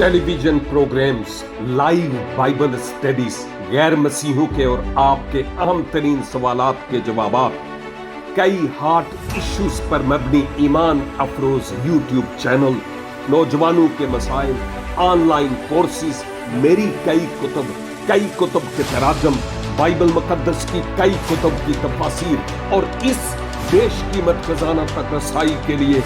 Television programmes, live Bible studies, गैर मसीहों के और आपके अहम तरीन सवालात के जवाबात, कई हार्ट इश्यूज पर मबनी ईमान अफरोज यूट्यूब चैनल, नौजवानों के मसाइल, ऑनलाइन कोर्सेज, मेरी कई कुतुब के तराजम, बाइबल मुकद्दस की कई कुतुब की तफासीर और इस बेशकीमत खजाना तक रसाई के लिए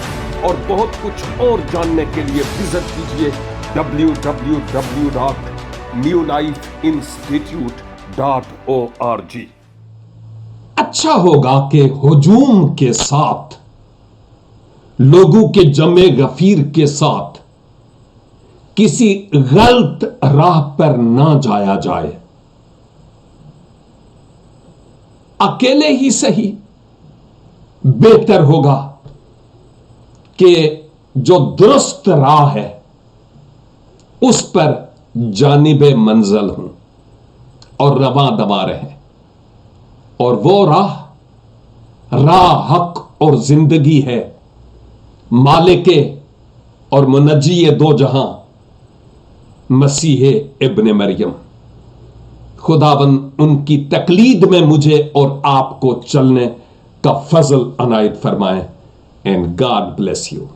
और बहुत कुछ और जानने के लिए विजिट कीजिए www.newlifeinstitute.org। अच्छा होगा कि हुजूम के साथ, लोगों के जमे गफीर के साथ किसी गलत राह पर ना जाया जाए। अकेले ही सही, बेहतर होगा कि जो दुरुस्त राह है उस पर जानिबे मंजिल हूं और रवा दवा रहे। और वो राह हक और जिंदगी है, मालिके और मुनज्जी दो जहां मसीह इब्ने मरियम। खुदावंद उनकी तकलीद में मुझे और आपको चलने का फजल अनायत फरमाए। And God bless you.